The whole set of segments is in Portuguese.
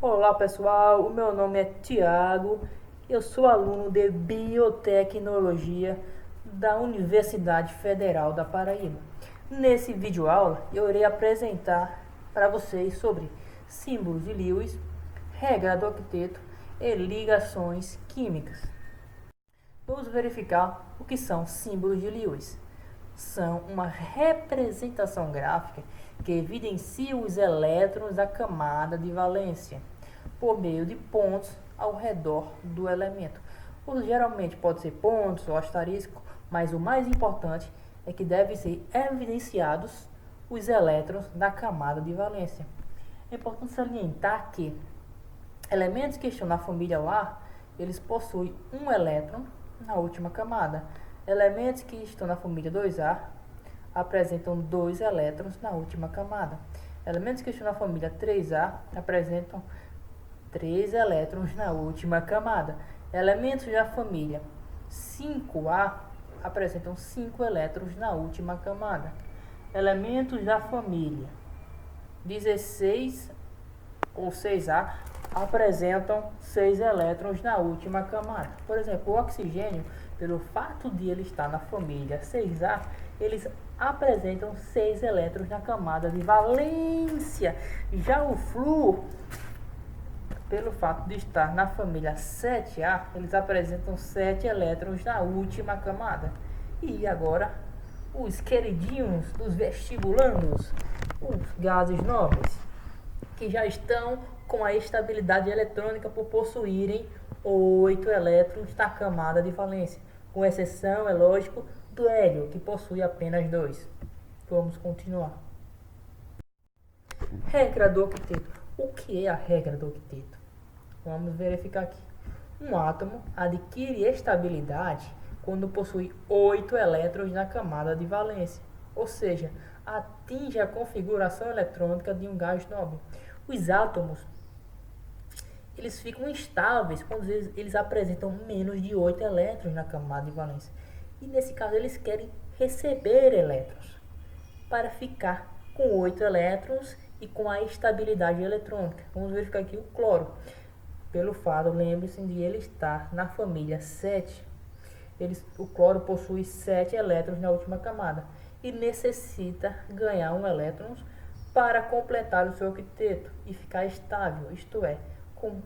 Olá pessoal, o meu nome é Tiago, eu sou aluno de Biotecnologia da Universidade Federal da Paraíba. Nesse vídeo aula eu irei apresentar para vocês sobre símbolos de Lewis, regra do octeto e ligações químicas. Vamos verificar o que são símbolos de Lewis. São uma representação gráfica que evidencia os elétrons da camada de valência por meio de pontos ao redor do elemento. Ou geralmente pode ser pontos ou asterisco, mas o mais importante é que devem ser evidenciados os elétrons da camada de valência. É importante salientar que elementos que estão na família A, eles possuem um elétron na última camada. Elementos que estão na família 2A apresentam dois elétrons na última camada. Elementos que estão na família 3A apresentam 3 elétrons na última camada. Elementos da família 5A apresentam 5 elétrons na última camada. Elementos da família 16 ou 6A apresentam 6 elétrons na última camada. Por exemplo, o oxigênio, pelo fato de ele estar na família 6A, eles apresentam 6 elétrons na camada de valência. Já o flúor, pelo fato de estar na família 7A, eles apresentam 7 elétrons na última camada. E agora, os queridinhos dos vestibulandos, os gases nobres, que já estão com a estabilidade eletrônica por possuírem 8 elétrons na camada de valência, com exceção, é lógico, do hélio, que possui apenas 2. Vamos continuar. Regra do octeto. O que é a regra do octeto? Vamos verificar aqui. Um átomo adquire estabilidade quando possui 8 elétrons na camada de valência, ou seja, atinge a configuração eletrônica de um gás nobre. Os átomos, eles ficam instáveis quando eles apresentam menos de 8 elétrons na camada de valência. E nesse caso eles querem receber elétrons para ficar com 8 elétrons e com a estabilidade eletrônica. Vamos verificar aqui o cloro. Pelo fato, lembre-se de ele estar na família 7, o cloro possui 7 elétrons na última camada e necessita ganhar um elétron para completar o seu octeto e ficar estável, isto é, com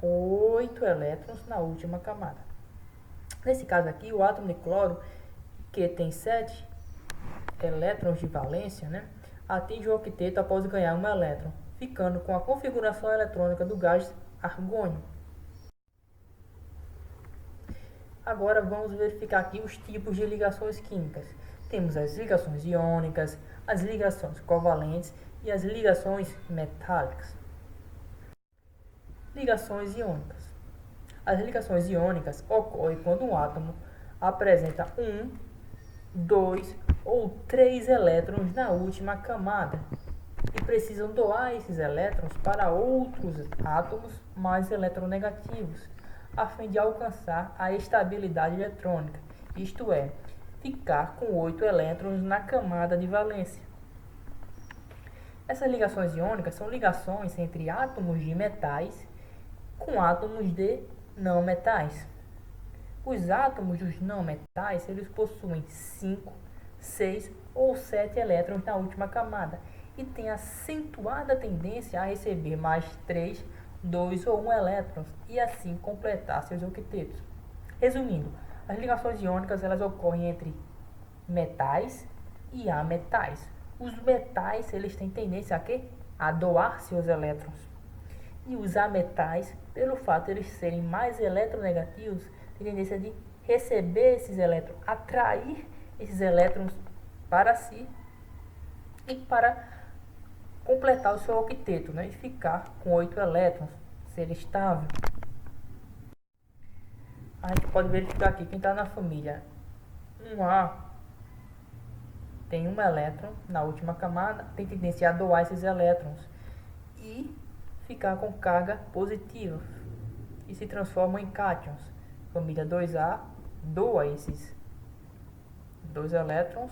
8 elétrons na última camada. Nesse caso aqui, o átomo de cloro, que tem 7 elétrons de valência, atinge o octeto após ganhar um elétron, ficando com a configuração eletrônica do gás argônio. Agora vamos verificar aqui os tipos de ligações químicas. Temos as ligações iônicas, as ligações covalentes e as ligações metálicas. Ligações iônicas. As ligações iônicas ocorrem quando um átomo apresenta 1, 2 ou 3 elétrons na última camada e precisam doar esses elétrons para outros átomos mais eletronegativos, a fim de alcançar a estabilidade eletrônica, isto é, ficar com 8 elétrons na camada de valência. Essas ligações iônicas são ligações entre átomos de metais com átomos de não metais. Os átomos dos não metais, eles possuem 5, 6 ou 7 elétrons na última camada e têm acentuada tendência a receber mais 3, 2 ou 1 elétrons e assim completar seus octetos. Resumindo, as ligações iônicas elas ocorrem entre metais e ametais. Os metais eles têm tendência a quê? A doar seus elétrons. E os ametais, pelo fato de eles serem mais eletronegativos, têm tendência de receber esses elétrons, atrair esses elétrons para si e para completar o seu octeto, e ficar com 8 elétrons, ser estável. A gente pode verificar aqui quem está na família 1A tem um elétron na última camada, tem tendência a doar esses elétrons e ficar com carga positiva e se transformam em cátions. Família 2A doa esses 2 elétrons,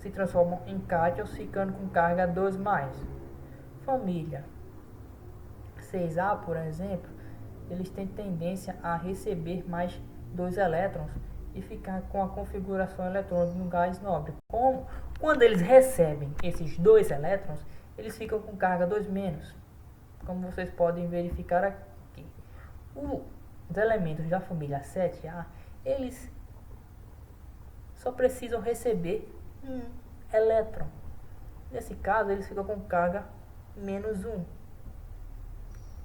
se transformam em cátions, ficando com carga 2+. Família 6A, por exemplo, eles têm tendência a receber mais 2 elétrons e ficar com a configuração eletrônica no gás nobre. Quando eles recebem esses 2 elétrons, eles ficam com carga 2-, como vocês podem verificar aqui. Os elementos da família 7A, eles só precisam receber um elétron. Nesse caso, eles ficam com carga -1.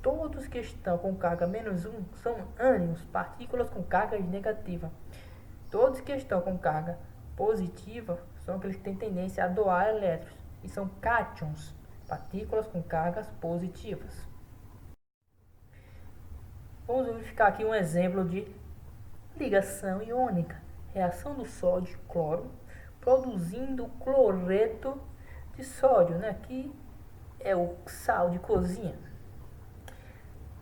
Todos que estão com carga -1 são ânions, partículas com carga negativa. Todos que estão com carga positiva são aqueles que têm tendência a doar elétrons e são cátions, partículas com cargas positivas. Vamos verificar aqui um exemplo de ligação iônica. Reação do sódio e cloro produzindo cloreto de sódio, que é o sal de cozinha.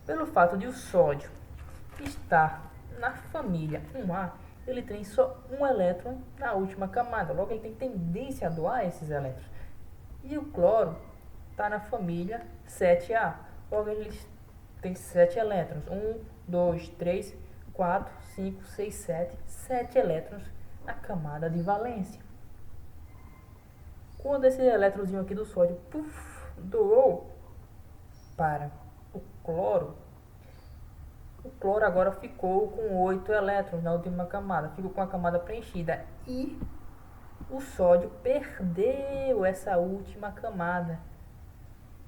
Pelo fato de o sódio estar na família 1A, ele tem só um elétron na última camada, logo ele tem tendência a doar esses elétrons. E o cloro está na família 7A, logo ele tem 7 elétrons, 1, 2, 3, 4, 5, 6, 7 elétrons na camada de valência. Quando esse elétronzinho aqui do sódio doou para o cloro agora ficou com 8 elétrons na última camada, ficou com a camada preenchida e o sódio perdeu essa última camada.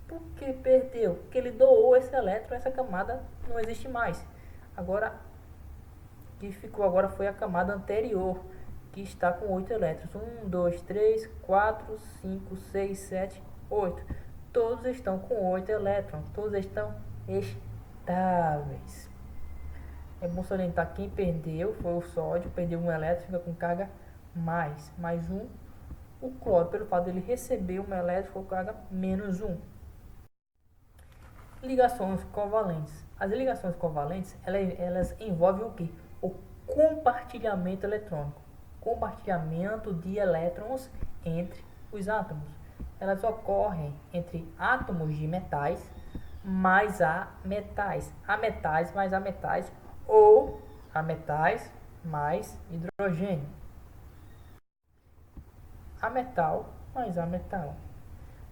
Por que perdeu? Porque ele doou esse elétron, essa camada não existe mais. Agora, o que ficou agora foi a camada anterior, que está com 8 elétrons. 1, 2, 3, 4, 5, 6, 7, 8. Todos estão com 8 elétrons, todos estão estáveis. É bom salientar quem perdeu foi o sódio, perdeu um elétron, fica com carga mais 1. O cloro, pelo fato dele receber um elétron, ficou com carga -1. Ligações covalentes. As ligações covalentes, elas envolvem o quê? O compartilhamento eletrônico. Compartilhamento de elétrons entre os átomos. Elas ocorrem entre átomos de metais mais ametais. Ametais mais ametais ou ametais mais hidrogênio. Ametal mais ametal.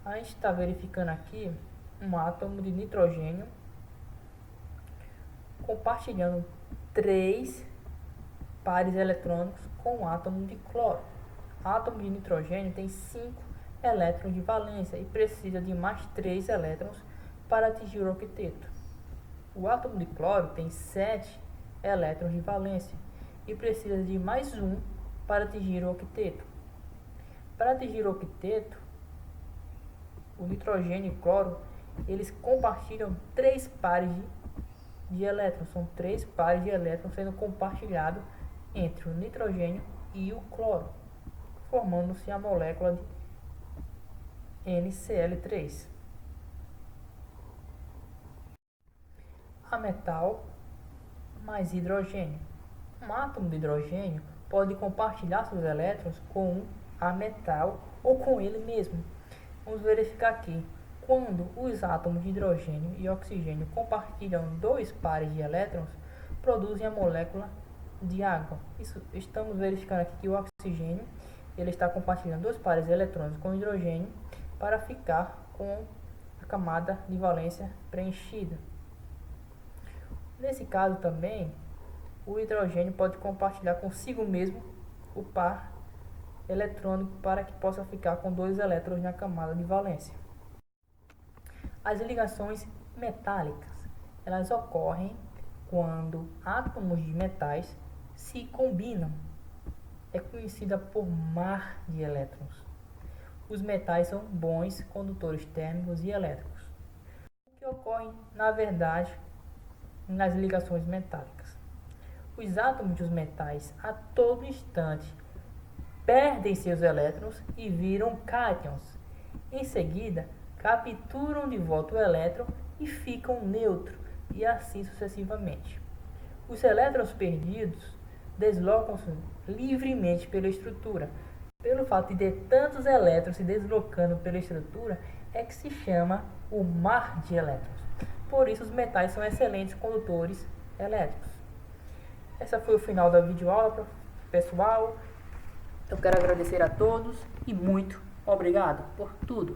A gente está verificando aqui um átomo de nitrogênio compartilhando 3 pares eletrônicos com um átomo de cloro. O átomo de nitrogênio tem 5 elétrons de valência e precisa de mais 3 elétrons para atingir o octeto. O átomo de cloro tem 7 elétrons de valência e precisa de mais 1 para atingir o octeto. Para atingir o octeto, o nitrogênio e o cloro, eles compartilham 3 pares de elétrons. São 3 pares de elétrons sendo compartilhados entre o nitrogênio e o cloro, formando-se a molécula de NCl3. Ametal mais hidrogênio. Um átomo de hidrogênio pode compartilhar seus elétrons com um ametal ou com ele mesmo. Vamos verificar aqui. Quando os átomos de hidrogênio e oxigênio compartilham 2 pares de elétrons, produzem a molécula de água. Estamos verificando aqui que o oxigênio ele está compartilhando 2 pares de eletrônicos com o hidrogênio para ficar com a camada de valência preenchida. Nesse caso também, o hidrogênio pode compartilhar consigo mesmo o par eletrônico para que possa ficar com 2 elétrons na camada de valência. As ligações metálicas, elas ocorrem quando átomos de metais se combinam. É conhecida por mar de elétrons. Os metais são bons condutores térmicos e elétricos. O que ocorre, na verdade, nas ligações metálicas? Os átomos dos metais, a todo instante, perdem seus elétrons e viram cátions. Em seguida, capturam de volta o elétron e ficam neutro, e assim sucessivamente. Os elétrons perdidos deslocam-se livremente pela estrutura. Pelo fato de ter tantos elétrons se deslocando pela estrutura, é que se chama o mar de elétrons. por isso os metais são excelentes condutores elétricos. Essa foi o final da videoaula, pessoal. Eu quero agradecer a todos e muito obrigado por tudo.